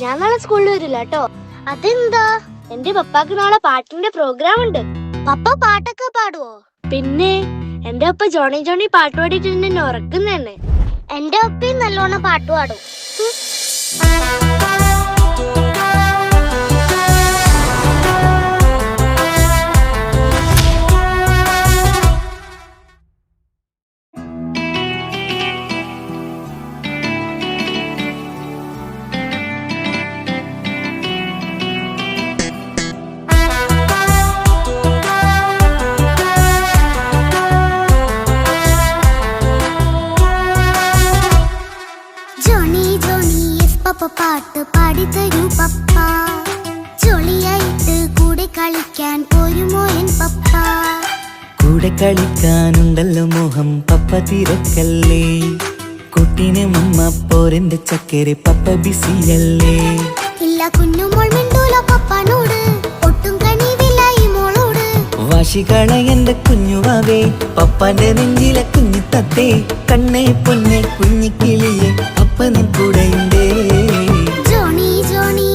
ഞാൻ നാളെ സ്കൂളിൽ വരില്ല കേട്ടോ. അതെന്താ? എന്റെ പപ്പാക്ക് നാളെ പാട്ടിന്റെ പ്രോഗ്രാം ഉണ്ട്. പപ്പ പാട്ടൊക്കെ പാടുവോ? പിന്നെ എന്റെ അപ്പ ജോണി ജോണി പാട്ട് പാടിയിട്ട് എന്നെ ഉറക്കുന്നതന്നെ. എന്റെ ഒപ്പയും നല്ലോണം പാട്ട് പാടും. പാട്ട് പാടിത്തരൂ പപ്പ, ജോളിയായിട്ട് കൂടെ കളിക്കാൻ പോരുമോ എൻ പപ്പ? കൂടെ കളിക്കാനുണ്ടല്ലോ മോഹം പപ്പ തിരക്കല്ലേ, കുട്ടീനെ മമ്മ പോരെന്റെ ചക്കരെ പപ്പ ബിസിയല്ലേ. ഇല്ല കുഞ്ഞുമോൾ മിണ്ടൂല പപ്പനോട്, ഒട്ടും കണിവില്ല ഈ മോളോട്. വാശികള എന്റെ കുഞ്ഞുവാവേ, പപ്പാന്റെ നെഞ്ചിലെ കുഞ്ഞു തത്തേ, കണ്ണേ പൊന്നെ കുഞ്ഞിക്കിളിയെ അപ്പനും കൂടെയുണ്ടേ. ജോണി ജോണി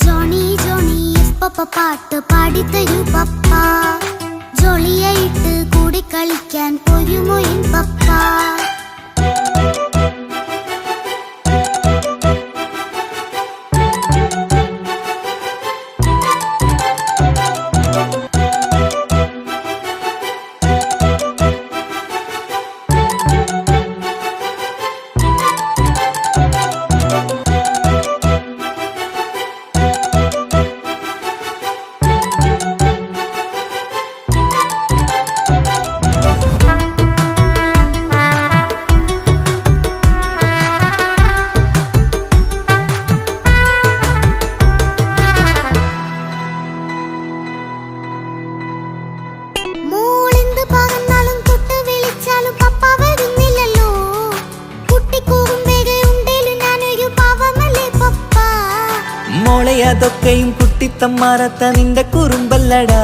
ജോണി ജോണി പപ്പ പാട്ട് പാടിത്തരൂ പപ്പ, ജോളിയായിട്ട് കൂടെ കളിക്കാൻ പോരുമോ എൻ പപ്പ? അതൊക്കെയും കുട്ടിത്തമ്മാറത്ത നിന്റെ കുറുമ്പല്ലടാ,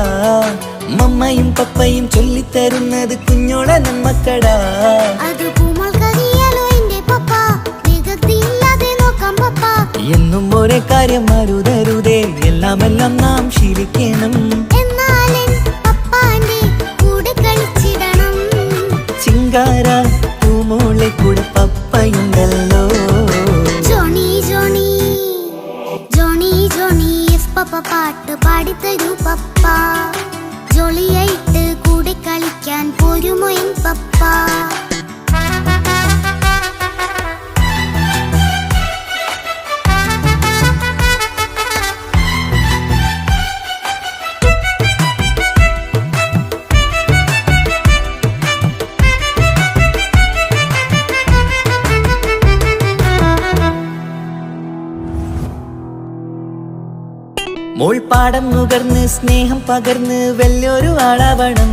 മമ്മയും പപ്പയും ചൊല്ലിത്തരുന്നത് കുഞ്ഞോളെ നമ്മക്കടാ. എന്നും ഒരേ കാര്യം അരുതരുതേ, എല്ലാമെല്ലാം നാം ശീലിക്കണം. ചിങ്കാര പൂമോളെ കൂടെ പപ്പയുണ്ടല്ലോ. പപ്പ പാട്ട് പാടിത്തരൂ പപ്പ, ജോളിയായിട്ട് കൂടെ കളിക്കാൻ പോരുമോ എൻ പപ്പ? മോൾ പാടം നുകർന്ന് സ്നേഹം പകർന്ന് വലിയൊരു ആളാവണം,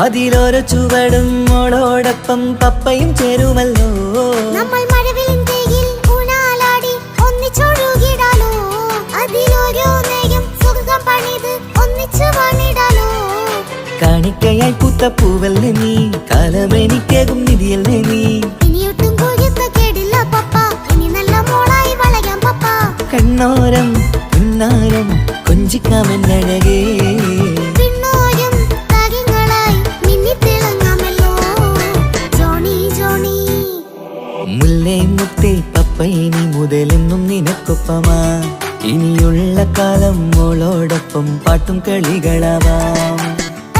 അതിലോരോ ചുവടും മോളോടൊപ്പം പപ്പയും ചേരുമല്ലോ. നമ്മൾ മഴവിലിൻ തേയിൽ ഊഞ്ഞാലാടി ഒന്നിച്ചൊഴുകിടാലോ, അതിലോരോ നേരം സുഖം പണിത് ഒന്നിച്ചു വാണിടാലോ. കാണിക്കയായി പൂത്ത പൂവല്ലേ നീ, കാലമെനിക്കേകും നിധിയല്ലേ നീ. ഇനിയൊട്ടും കുരുത്ത കേടില്ല പപ്പ, ഇനി നല്ല മോളായി വളയാം പപ്പ. കണ്ണോരം പുന്നാരം കൊഞ്ചിക്കാമെന്നഴകേ, പിന്നോരും താരങ്ങളായി മിന്നിത്തിളങ്ങാമല്ലോ. ജോണി ജോണി മുല്ലേ മുത്തേ പപ്പ ഇനി മുതലെന്നും നിനക്കൊപ്പമാ, ഇനിയുള്ള കാലം മോളോടൊപ്പം പാട്ടും കളികളാവാം.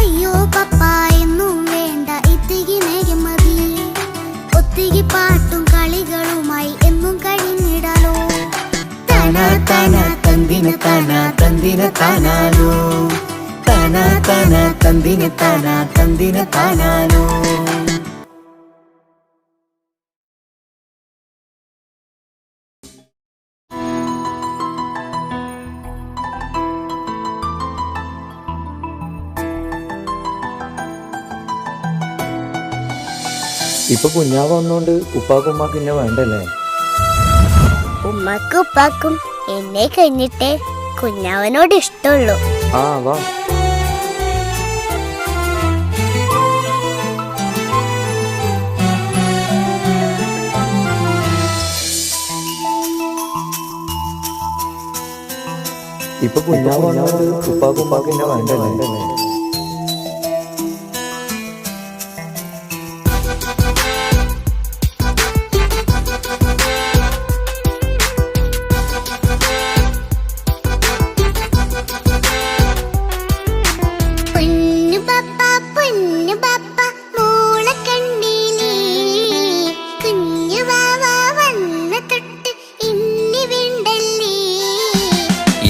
അയ്യോ പപ്പ എന്നും വേണ്ട ഇത്തിരി നേരം മതി, ഒത്തിരി പാട്ടും കളികളുമായി എന്നും കഴിഞ്ഞിടാലോ. താനാ താനാ തന്തിന താനാ തന്തിന താനാലോ, താനാ താനാ തന്തിന താനാ തന്തിന താനാലോ. ഇപ്പൊ കുഞ്ഞാവ് വന്നോണ്ട് ഉപ്പാക്കും ഉമ്മാക്കും എന്നെ വേണ്ടല്ലേ? ഉമ്മക്കും ഉപ്പാക്കും എന്നെ കഴിഞ്ഞിട്ടേ കുഞ്ഞാവനോട് ഇഷ്ടമുള്ളൂ. ആ വാ. ഇപ്പൊ കുഞ്ഞാവ് വന്നോണ്ട് ഉപ്പാക്കും ഉമ്മാക്കും എന്നെ വേണ്ടല്ലേ.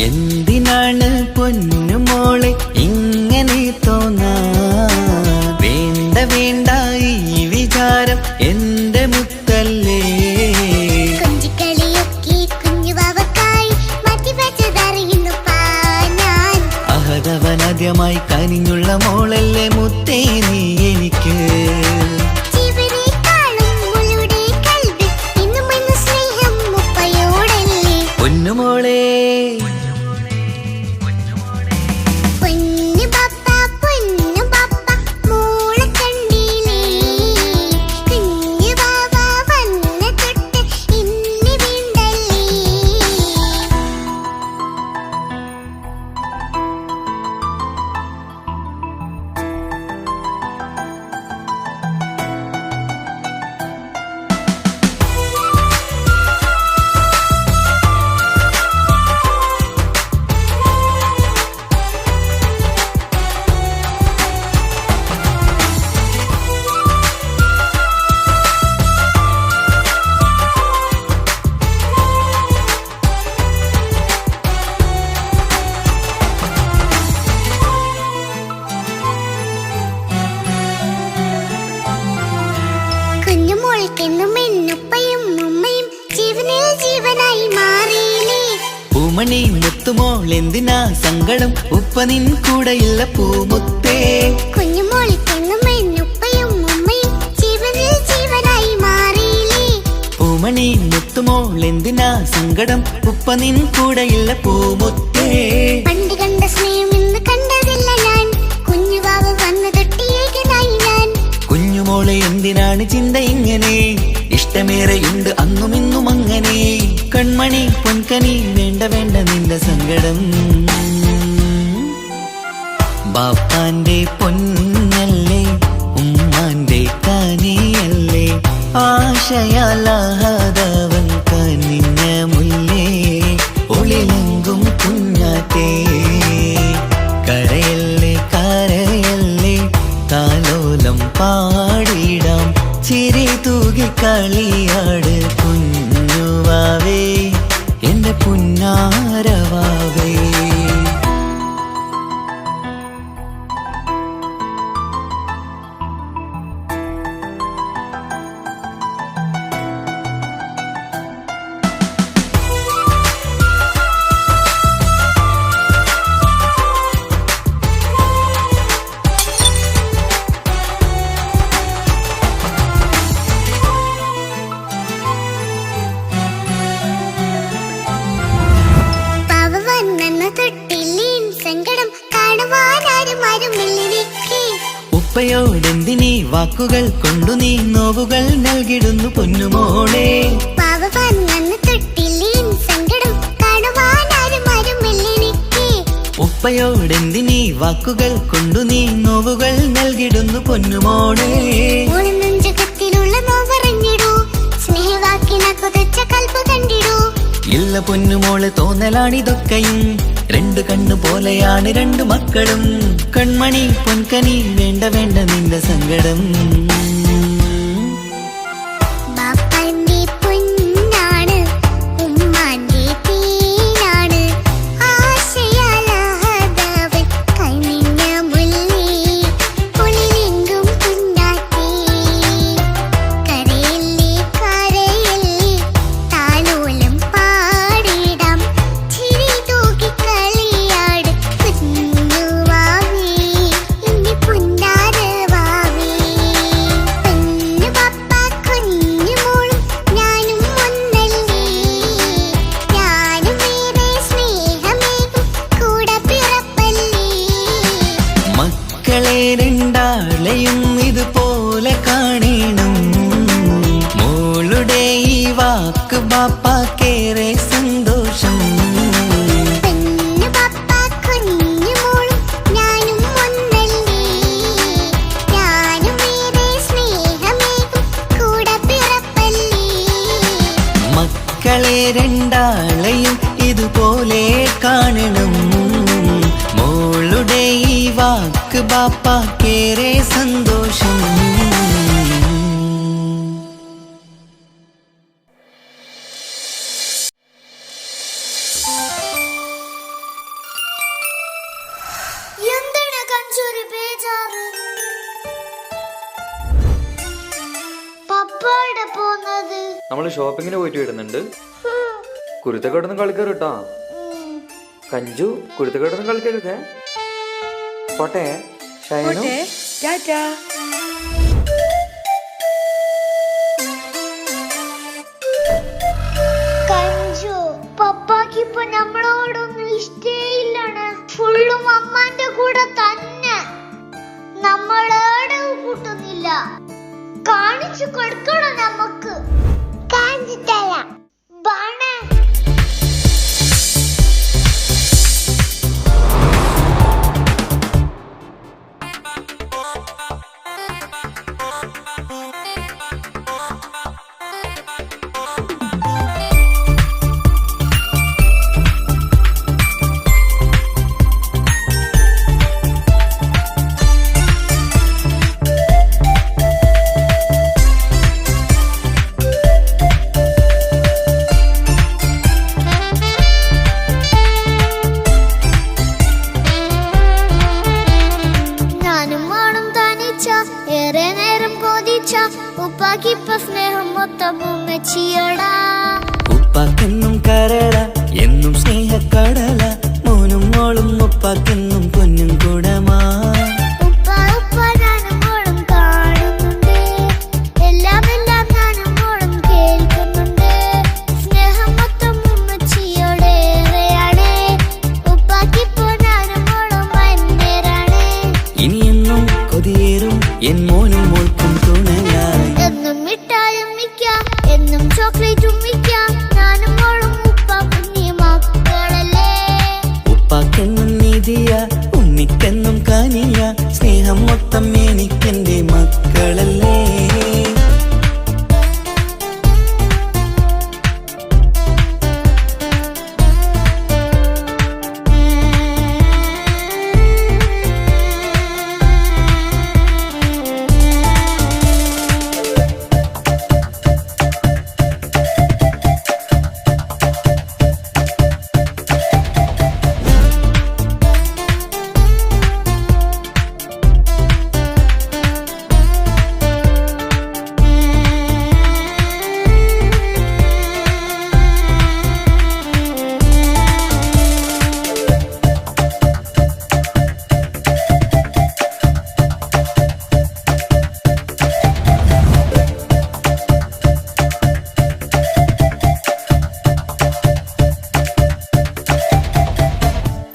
എന്തിനാണ് പൊന്നുമോളെ ഇങ്ങനെ തോന്നാ? വേണ്ട വേണ്ട ഈ വിചാരം എന്റെ മുത്തല്ലേ. അഹദവനാദ്യമായി കനിഞ്ഞുള്ള മോളല്ലേ മുത്തേ നീ എനിക്ക്. പൊന്നുമോളെ പൂമണി മുത്തുമോൾ എന്തിനാ സങ്കടം? ഉപ്പ നിൻ കൂടെയില്ല പൂമുത്തേ. പൂമണി മുത്തുമോൾ എന്തിനാ സങ്കടം? ഉപ്പ നിൻ കൂടെയില്ല പൂമുത്തേ. പണ്ട് കണ്ട സ്നേഹം ഇന്ന് കണ്ടതില്ല ഞാൻ. കുഞ്ഞുവാവ് വന്ന് തൊട്ടിയേകനായി ഞാൻ. കുഞ്ഞുമോളെ എന്തിനാണ് ചിന്ത ഇങ്ങനെ? ഇഷ്ടമേറെയുണ്ട് അന്നും ഇന്നും അങ്ങനെ. കൺമണി പൊൻകനി വേണ്ട വേണ്ട നിന്റെ സങ്കടം. ബാപ്പാന്റെ പൊന്നല്ലേ ഉമ്മാന്റെ കനിയല്ലേ. ആശയാലാഹതവൻ കനിഞ്ഞ മുല്ലേ. ഒളിലെങ്കും കുഞ്ഞാറ്റേ കരയല്ലേ കരയല്ലേ. താലോലം പാടിടാം ചിരി തൂകി കളിയാട് കുഞ്ഞുവാവേ എന്റെ പുന്നാരവാവേ. ഉപ്പയോടെന്തിനീ വാക്കുകൾ കൊണ്ടു നീ നോവുകൾ നൽകിടുന്നു പൊന്നുമോളെ. ഉപ്പയോടെന്തിനീ വാക്കുകൾ കൊണ്ടു നീ നോവുകൾ നൽകിടുന്നു പൊന്നുമോളെ. ഇല്ല പൊന്നുമോള് തോന്നലാണിതൊക്കെയും. രണ്ടു കണ്ണു പോലെയാണ് രണ്ടു മക്കളും. കൺമണി പൊൻകനി വേണ്ട വേണ്ട നിന്റെ സങ്കടം. രണ്ടാളെയും ഇതുപോലെ കാണണം. മോളുടെ ഈ വാക്ക് ബാപ്പാക്കേറെ സന്തോഷം. രണ്ടാളെയും ഇതുപോലെ കാണണം. മോളുടെ ഈ വാക്ക് ബാപ്പാക്കേറെ സന്തോഷം. എന്താണ് കഞ്ചൂരി ബേജാറ്? പപ്പാടെ പോന്നത് നമ്മള് ഷോപ്പിങ്ങിന് പോയിട്ട് വരുന്നുണ്ട്. കുരുത്തക്കേടൊന്നും കളിക്കരുത് കേട്ടോ. കഞ്ചു കുരുത്തക്കേടൊന്നും കളിക്കരുതേ. പോട്ടെ ഷൈനു. കഞ്ചു പപ്പാക്ക് ഇപ്പൊ നമ്മളോടൊന്നും ഇഷ്ടേയില്ലാണ്. ഫുള്ളും അമ്മാന്റെ കൂടെ തന്നെ. നമ്മളേടെ കൂട്ടുന്നില്ല. കാണിച്ചു കൊടുക്കണം നമുക്ക്. കാണിച്ചു തരാം. ബാണേ ഏറെ നേരം കൊതിച്ച ഉപ്പാക്കിപ്പ സ്നേഹം മൊത്തം ഉമ്മച്ചിയോടാ. ഉപ്പാക്കെന്നും കരള എന്നും സ്നേഹക്കടല. മോനും മോളും ഉപ്പാക്കെന്നും പൊന്നും കുടമാ. ഉപ്പ ഉപ്പ ഞാനും മോളും കാണുന്നുണ്ട്. എല്ലാം എല്ലാം ഞാനും മോളും കേൾക്കുന്നുണ്ട്. സ്നേഹം മൊത്തം ഉമ്മച്ചിയോടേറെയാണ്. ഉപ്പാക്കിപ്പോ ഞാനും മോളും ഭയങ്കരാണ്. ഇനിയെന്നും കൊതിയേറും എൻ മോനും മോൾക്കും തുണയായി. എന്നും മിഠായും മിക്കാം, എന്നും ചോക്ലേറ്റും മിക്കാം. ഞാനും മോളും ഉപ്പ കുഞ്ഞി മക്കളല്ലേ. ഉപ്പാക്കെന്നും നീതിയ ഉമ്മിക്കെന്നും കാനിയ. സ്നേഹം മൊത്തം എനിക്കെന്റെ മക്കളല്ലേ.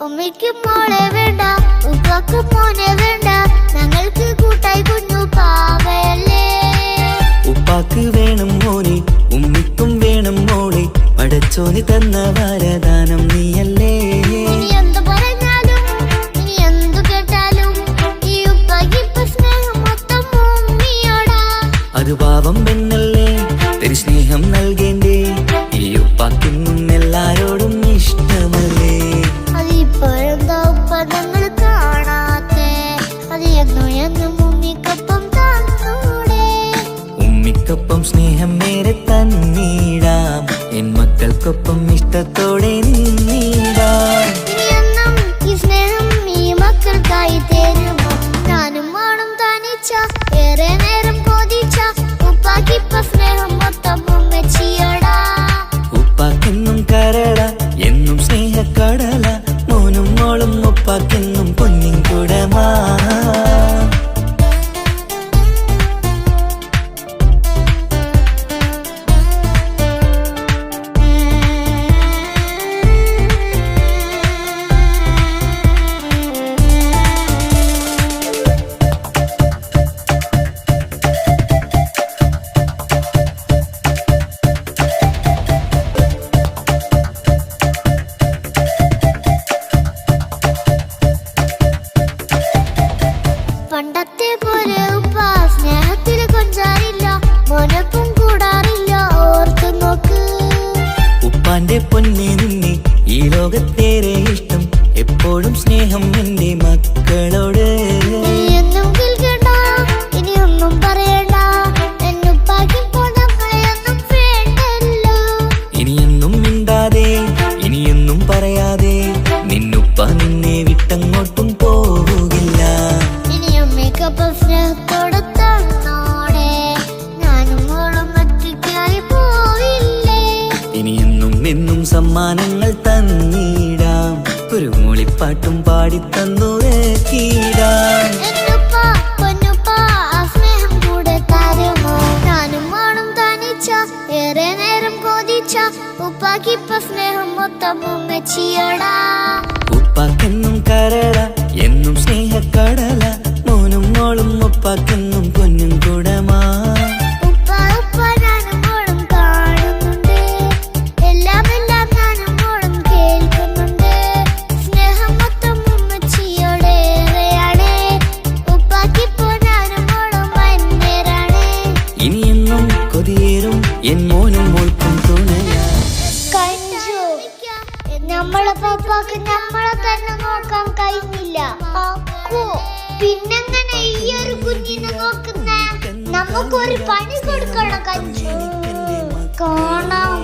ഉമ്മയ്ക്ക് മോളെ വേണ്ട, ഉപ്പാക്ക് മോനെ വേണ്ട. ഞങ്ങൾക്ക് കൂട്ടായി കുഞ്ഞു പാവയല്ലേ. ഉപ്പാക്ക് വേണം മോനെ, ഉമ്മിക്കും വേണം മോളെ. പടച്ചോന് തന്ന വരദാനം നീയല്ലേ. ഇനി എന്ത് പറഞ്ഞാലും ഇനി എന്തു കേട്ടാലും ഈ ഉപ്പാക്കിപ്പ സ്നേഹം മൊത്തം ഉമ്മിയോടാ. അത് പാവം പെണ്ണല്ലേ, തരി സ്നേഹം നൽകേണ്ടേ. ഈ ഉപ്പാക്കിന്നും എല്ലാരോടും ഇഷ്ടമല്ലേ. അതിപ്പോഴെന്താ ഉപ്പ ഞങ്ങൾ കാണാത്തെ? അത് എന്നും എന്നും ഉമ്മിക്കൊപ്പം തന്നൂടെ. ഉമ്മിക്കൊപ്പം സ്നേഹം നേരെ തന്നീടാം. എൻ മക്കൾക്കൊപ്പം ഇഷ്ടത്തോടെ നിന്നീടാം. ഇനി എന്നും ഈ സ്നേഹം ഈ മക്കൾക്കായി തരുമോ? ഞാനും മോളും തനിച്ച ഏറെ നേരം കൊതിച്ച ഉപ്പാക്കിപ്പ സ്നേഹം മൊത്തം ഉമ്മച്ചിയോടാ. ഉപ്പാക്കെന്നും കരള എന്നും സ്നേഹക്കടല. മോനും മോളും ഉപ്പാക്കെന്നും പൊന്നിൻ കുടമാ. സ്നേഹത്തോടെ തന്നോടെ ഞാനും മോളും ഒറ്റയ്ക്കായി പോയില്ലേ. ഇനി എന്നും എന്നും സമ്മാനങ്ങൾ തന്നിടാം, ഒരു മൂളിപ്പാട്ടും പാടിത്തന്നു കീടാം. എന്നുപ്പാ പൊന്നുപ്പാ ആ സ്നേഹം കൂടെ തരുമോ? ഞാനും മോളും തനിച്ച ഏറെ നേരം കൊതിച്ച ഉപ്പാക്കിപ്പ സ്നേഹം മൊത്തം ഉമ്മച്ചിയോടാ. ഉപ്പാക്കെന്നും കരള എന്നും സ്നേഹക്കടല, മോനും മോളും ഉപ്പാക്കെന്നും പൊന്നും കുടമാ. ഉപ്പ ഉപ്പ ഞാനും മോളും കാണുന്നുണ്ട്, എല്ലാം എല്ലാം ഞാനും മോളും കേൾക്കുന്നുണ്ട്. സ്നേഹം മൊത്തം ഉമ്മച്ചിയോടേറെയാണ്, ഉപ്പാക്കിപ്പോ ഞാനും മോളും വന്നേരാണ്. ഇനിയെന്നും കൊതിയേറും എൻ മോനും മോൾക്കും തുണയാ. നമ്മളെ പാപ്പാക്ക് നമ്മളെ തന്നെ നോക്കാൻ കഴിഞ്ഞില്ല. പിന്നെങ്ങനെ ഈ ഒരു കുഞ്ഞിനെ നോക്കുന്നേ? നമുക്കൊരു പണി കൊടുക്കണം കഞ്ചു. കാണാം.